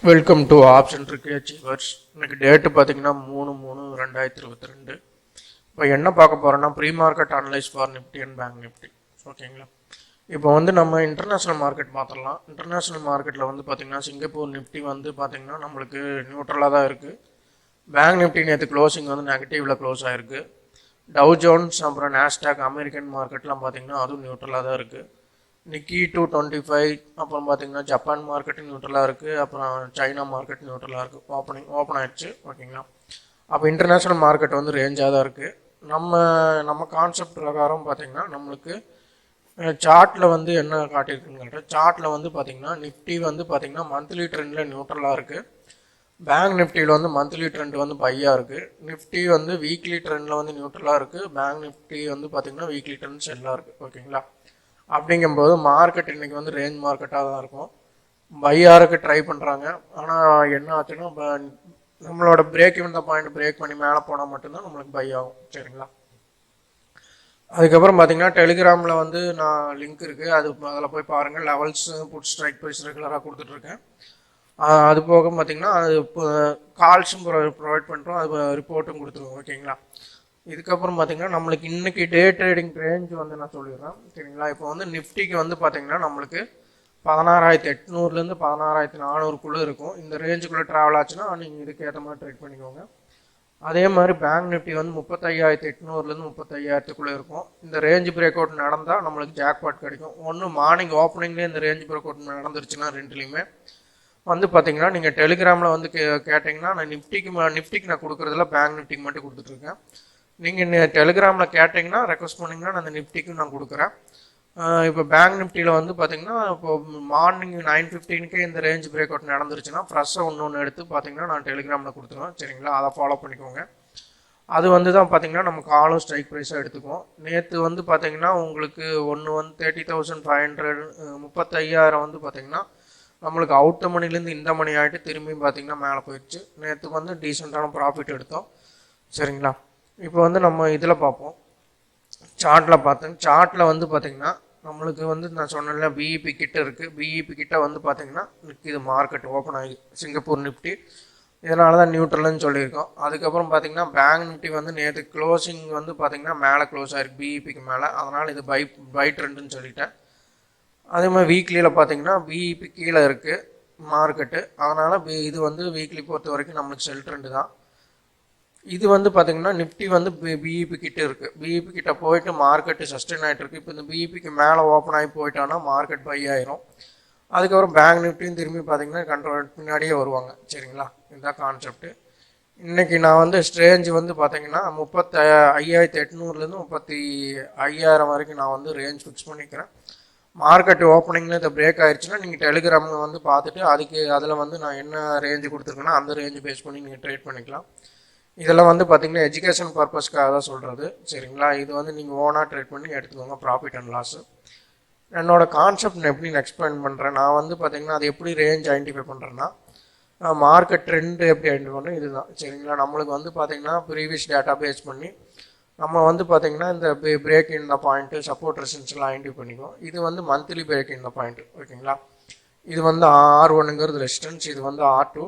Welcome to option trick achievers. இன்னைக்கு date பார்த்தீங்கன்னா 3/3/2022. இப்போ என்ன பார்க்க போகிறோன்னா pre market analyse for Nifty and Bank Nifty. ஓகேங்களா? இப்போ நம்ம இன்டர்நேஷ்னல் மார்க்கெட் பார்த்துடலாம். இன்டர்நேஷ்னல் மார்க்கெட்டில் பார்த்தீங்கன்னா சிங்கப்பூர் நிஃப்டி பார்த்தீங்கன்னா நம்மளுக்கு நியூட்ரலாக தான் இருக்குது. பேங்க் நிஃப்டி நேற்று க்ளோசிங் நெகட்டிவில் க்ளோஸ் ஆகிருக்கு. டவ் ஜோன்ஸ் அப்புறம் நாஸ்டாக் அமெரிக்கன் மார்க்கெட்லாம் பார்த்தீங்கன்னா அதுவும் நியூட்ரலாக தான் இருக்குது. நிக்கி 225 அப்புறம் பார்த்தீங்கன்னா ஜப்பான் மார்க்கெட் நியூட்ரலாக இருக்குது. அப்புறம் சைனா மார்க்கெட் நியூட்ரலாக இருக்குது. ஓப்பன் ஆகிடுச்சு. ஓகேங்களா? அப்போ இன்டர்நேஷ்னல் மார்க்கெட் ரேஞ்சாக தான் இருக்குது. நம்ம கான்செப்ட் பிரகாரம் பார்த்தீங்கன்னா நம்மளுக்கு சார்ட்டில் என்ன காட்டியிருக்குங்கிற சார்ட்டில் பார்த்தீங்கன்னா நிஃப்டி பார்த்தீங்கன்னா மந்த்லி ட்ரெண்டில் நியூட்ரலாக இருக்குது. பேங்க் நிஃப்டியில் மந்த்லி ட்ரெண்ட் பையாக இருக்குது. நிஃப்டி வீக்லி ட்ரெண்டில் நியூட்ரலாக இருக்குது. பேங்க் நிஃப்டி பார்த்தீங்கன்னா வீக்லி ட்ரெண்ட் செல்லாக இருக்குது. ஓகேங்களா? அப்படிங்கும்போது மார்க்கெட் இன்றைக்கி ரேஞ்ச் மார்க்கெட்டாக தான் இருக்கும். பையாருக்கு ட்ரை பண்ணுறாங்க. ஆனால் என்ன ஆச்சுன்னா நம்மளோட பிரேக் இந்த பாயிண்ட் பிரேக் பண்ணி மேலே போனால் மட்டும்தான் நம்மளுக்கு பை ஆகும். சரிங்களா? அதுக்கப்புறம் பார்த்தீங்கன்னா டெலிகிராமில் நான் லிங்க் இருக்குது, அதில் போய் பாருங்கள். லெவல்ஸ் புட் ஸ்ட்ரைக் ப்ரைஸ் ரெகுலராக கொடுத்துட்ருக்கேன். அது போக பார்த்தீங்கன்னா அது கால்ஸும் ப்ரொவைட் பண்ணுறோம், அது ரிப்போர்ட்டும் கொடுத்துருவோம். ஓகேங்களா? இதுக்கப்புறம் பார்த்தீங்கன்னா நம்மளுக்கு இன்றைக்கி டே ட்ரேடிங் ரேஞ்ச் நான் சொல்லிடுறேன். சரிங்களா? இப்போ நிஃப்டிக்கு பார்த்தீங்கன்னா நம்மளுக்கு 16,800 16,400 இருக்கும். இந்த ரேஞ்சுக்குள்ளே ட்ராவல் ஆச்சுன்னா நீங்கள் இதுக்கு ஏற்ற மாதிரி ட்ரேட் பண்ணிக்கோங்க. அதே மாதிரி பேங்க் நிஃப்டி 35,800 35,000 இருக்கும். இந்த ரேஞ்ச் பிரேக் அவுட் நடந்தால் நம்மளுக்கு ஜாக்பாட் கிடைக்கும். ஒன்று மார்னிங் ஓப்பனிங்லேயே இந்த ரேஞ்ச் பிரேக் அவுட் நடந்துருச்சுன்னா ரெண்டுலேயுமே பார்த்தீங்கன்னா நீங்கள் டெலிகிராமில் கேட்டிங்கன்னா நான் நிஃப்டிக்கு நான் கொடுக்குறதில்ல, பேங்க் நிஃப்டிக்கு மட்டும் கொடுத்துட்ருக்கேன். நீங்கள் டெலிகிராமில் கேட்டிங்கன்னா ரெக்வஸ்ட் பண்ணிங்கன்னா நான் அந்த நிஃப்டிக்கும் நான் கொடுக்குறேன். இப்போ பேங்க் நிஃப்டியில் பார்த்தீங்கன்னா இப்போ மார்னிங் 9:15 இந்த ரேஞ்ச் பிரேக் அவுட் நடந்துருச்சுன்னா ஃப்ரெஷ்ஷாக ஒன்று எடுத்து பார்த்தீங்கன்னா நான் டெலிகிராமில் கொடுத்துருவேன். சரிங்களா? அதை ஃபாலோ பண்ணிக்கோங்க. அது தான் பார்த்தீங்கன்னா நம்ம காலும் ஸ்ட்ரைக் ப்ரைஸாக எடுத்துக்குவோம். நேற்று பார்த்தீங்கன்னா உங்களுக்கு 30,500 35,000 பார்த்தீங்கன்னா நம்மளுக்கு அவுட் மணிலேருந்து இந்த மணி ஆகிட்டு திரும்பியும் பார்த்தீங்கன்னா மேலே போயிடுச்சு. நேற்று டீசெண்டான ப்ராஃபிட் எடுத்தோம். சரிங்களா? இப்போ நம்ம இதில் பார்ப்போம். சார்ட்டில் பார்த்தேன். சார்ட்டில் பார்த்தீங்கன்னா நம்மளுக்கு நான் சொன்னேன்ல பிஇபி கிட்ட இருக்குது. பிஇபி கிட்ட பார்த்தீங்கன்னா இது மார்க்கெட் ஓப்பன் ஆகி சிங்கப்பூர் நிஃப்டி இதனால தான் நியூட்ரல்னு சொல்லியிருக்கோம். அதுக்கப்புறம் பார்த்தீங்கன்னா பேங்க் நிஃப்டி நேற்று க்ளோசிங் பார்த்தீங்கன்னா மேலே க்ளோஸ் ஆகிருக்கு பிஇபிக்கு மேலே. அதனால் இது பை ட்ரெண்டுன்னு சொல்லிட்டேன். அதே மாதிரி வீக்லியில் பார்த்தீங்கன்னா பிஇபி கீழே இருக்குது மார்க்கெட்டு. அதனால் இது வீக்லி பொறுத்த வரைக்கும் நம்மளுக்கு செல் ட்ரெண்டு தான். இது பார்த்தீங்கன்னா நிஃப்டி பிஇபி கிட்ட இருக்குது. பிஇபி கிட்ட போயிட்டு மார்க்கெட்டு சஸ்டெயின் ஆகிட்டு இருக்குது. இப்போ இந்த பிஇபிக்கு மேலே ஓப்பன் ஆகி போயிட்டான்னா மார்க்கெட் பை ஆயிரும். அதுக்கப்புறம் பேங்க் நிஃப்டியும் திரும்பி பார்த்தீங்கன்னா கண்ட்ரோல் பின்னாடியே வருவாங்க. சரிங்களா? இதுதான் கான்செப்ட்டு. இன்றைக்கி நான் ஸ்ட்ரேஞ்ச் பார்த்தீங்கன்னா 35,800 35,000 வரைக்கும் நான் ரேஞ்ச் ஃபிக்ஸ் பண்ணிக்கிறேன். மார்க்கெட் ஓப்பனிங்கில் இந்த பிரேக் ஆயிடுச்சுன்னா நீங்கள் டெலிகிராமில் பார்த்துட்டு அதில் நான் என்ன ரேஞ்சு கொடுத்துருக்கேன்னா அந்த ரேஞ்சு பேஸ் பண்ணி நீங்கள் ட்ரேட் பண்ணிக்கலாம். இதெல்லாம் பார்த்தீங்கன்னா எஜுகேஷன் பர்பஸ்க்காக தான் சொல்கிறது. சரிங்களா? இது நீங்கள் ஓனாக ட்ரேட் பண்ணி எடுத்துக்கோங்க ப்ராஃபிட் அண்ட் லாஸு. என்னோடய கான்செப்ட் நான் எப்படி எக்ஸ்பிளைன் பண்ணுறேன். நான் பார்த்தீங்கன்னா அது எப்படி ரேஞ்ச் ஐடென்டிஃபை பண்ணுறேன்னா மார்க்கெட் ட்ரெண்டு எப்படி ஐடென்டிஃபை பண்ணுறேன் இதுதான். சரிங்களா? நம்மளுக்கு பார்த்தீங்கன்னா ப்ரீவியஸ் டேட்டா பேஸ் பண்ணி நம்ம பார்த்தீங்கன்னா இந்த break in the point support ரெசிஸ்டன்ஸ்லாம் ஐடென்டிஃபை பண்ணிக்குவோம். இது monthly break in the point. ஓகேங்களா? இது R1ங்கிறது ரெசிஸ்டன்ஸ், இது R2,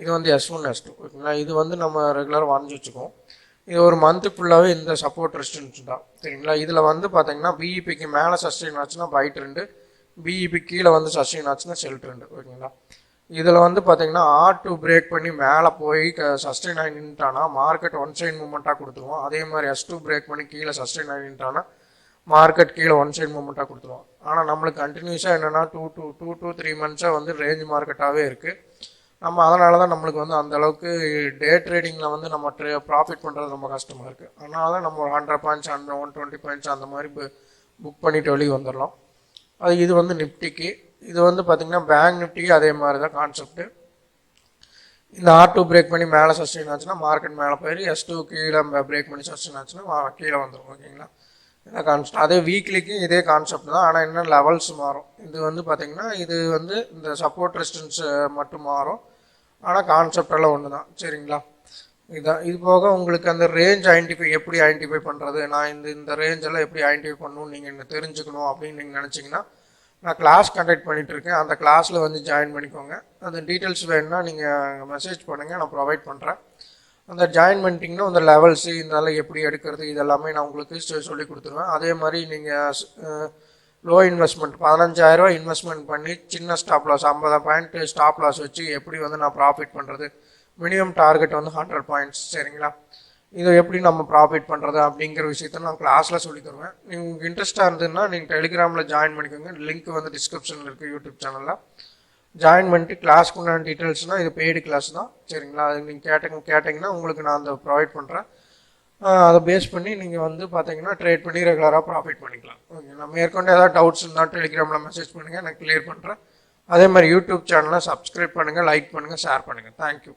இது S1 S2. ஓகேங்களா? இது நம்ம ரெகுலராக வரைஞ்சி வச்சுக்குவோம். இது ஒரு மந்த்து ஃபுல்லாகவே இந்த சப்போர்ட் ரெசிஸ்டன்ஸ் தான். சரிங்களா? இதில் பார்த்தீங்கன்னா பிஇபிக்கு மேலே சஸ்டெயின் ஆச்சுன்னா பை ட்ரெண்டு, பிஇபி கீழே சஸ்டெயின் ஆச்சுன்னா செல் ட்ரெண்டு. ஓகேங்களா? இதில் பார்த்தீங்கன்னா R2 பிரேக் பண்ணி மேலே போய் சஸ்டெயின் ஆகி நின்றுட்டானா மார்க்கெட் ஒன் சைட் மூமெண்ட்டாக கொடுத்துருவோம். அதே மாதிரி S2 பிரேக் பண்ணி கீழே சஸ்டெயின் ஆகி நின்றுட்டானா மார்க்கெட் கீழே ஒன் சைட் மூமெண்ட்டாக கொடுத்துருவோம். ஆனால் நம்மளுக்கு கண்டினியூஸாக என்னென்னா 2 to 3 மந்த்ஸாக ரேஞ்ச் மார்க்கெட்டாகவே இருக்குது. நம்ம அதனால தான் நம்மளுக்கு அந்த அளவுக்கு டே ட்ரேடிங்கில் நம்ம ப்ராஃபிட் பண்ணுறது ரொம்ப கஷ்டமாக இருக்குது. அதனால தான் நம்ம ஒரு 100 பாயிண்ட்ஸ் 120 பாயிண்ட்ஸ் அந்த மாதிரி புக் பண்ணிட்டு வெளியே வந்துடலாம். அது இது நிஃப்டிக்கு. இது பார்த்திங்கன்னா பேங்க் நிஃப்டிக்கு அதே மாதிரி தான் கான்செப்ட்டு. இந்த R2 பிரேக் பண்ணி மேலே சஸ்டெயின் ஆச்சுன்னா மார்க்கெட் மேலே போயிடும். S2 கீழே பிரேக் பண்ணி சஸ்டெயின் ஆச்சுன்னா கீழே வந்துடும். ஓகேங்களா? இதான் கான்செப்ட். அதே வீக்லிக்கு இதே கான்செப்ட் தான். ஆனால் என்ன லெவல்ஸ் மாறும். இது பார்த்திங்கன்னா இது இந்த சப்போர்ட் ரெசிஸ்டன்ஸ் மட்டும் மாறும். ஆனால் கான்செப்ட் எல்லாம் ஒன்று தான். சரிங்களா? இதுதான். இது போக உங்களுக்கு அந்த ரேஞ்ச் எப்படி ஐடென்டிஃபை பண்ணுறது, நான் இந்த ரேஞ்செல்லாம் எப்படி ஐடென்டிஃபை பண்ணணும்னு நீங்கள் தெரிஞ்சுக்கணும் அப்படின்னு நீங்கள் நினச்சிங்கன்னா நான் கிளாஸ் கண்டக்ட் பண்ணிகிட்ருக்கேன். அந்த கிளாஸில் வந்து ஜாயின் பண்ணிக்கோங்க. அந்த டீட்டெயில்ஸ் வேணும்னா நீங்கள் மெசேஜ் பண்ணுங்கள், நான் ப்ரொவைட் பண்ணுறேன். அந்த ஜாயின் பண்ணிட்டீங்கன்னா அந்த லெவல்ஸு இதெல்லாம் எப்படி எடுக்கிறது இதெல்லாமே நான் உங்களுக்கு சொல்லி கொடுத்துருவேன். அதே மாதிரி நீங்கள் லோ இன்வெஸ்ட்மெண்ட் 15,000 இன்வெஸ்ட்மெண்ட் பண்ணி சின்ன stop loss 50 point stop loss வச்சு எப்படி வந்து நான் ப்ராஃபிட் பண்ணுறது, மினிமம் டார்கெட் வந்து 100 பாயிண்ட்ஸ், சரிங்களா? இதை எப்படி நம்ம ப்ராஃபிட் பண்ணுறது அப்படிங்கிற விஷயத்த நான் கிளாஸில் சொல்லி தருவேன். உங்களுக்கு இன்ட்ரெஸ்ட்டாக இருந்ததுன்னா நீங்கள் டெலிகிராமில் ஜாயின் பண்ணிக்கோங்க. லிங்க் வந்து டிஸ்கிரிப்ஷனில் இருக்குது, யூடியூப் சேனலில் ஜாயின் பண்ணிட்டு கிளாஸ்க்கு உண்டான டீட்டெயில்ஸ்னால் இது பெய்டு கிளாஸ் தான், சரிங்களா? அது நீங்கள் கேட்டிங்கன்னா உங்களுக்கு நான் அந்த ப்ரொவைட் பண்ணுறேன். அதை பேஸ் பண்ணி நீங்கள் வந்து பார்த்தீங்கன்னா ட்ரேட் பண்ணி ரெகுலராக ப்ராஃபிட் பண்ணிக்கலாம். ஓகே, நம்ம மேற்கொண்டு ஏதாவது டவுட்ஸ் இருந்தால் டெலிகிராமில் மெசேஜ் பண்ணுங்கள், நான் கிளியர் பண்ணுறேன். அதே மாதிரி யூடியூப் சேனலை சப்ஸ்கிரைப் பண்ணுங்கள், லைக் பண்ணுங்கள், ஷேர் பண்ணுங்கள். தேங்க்யூ.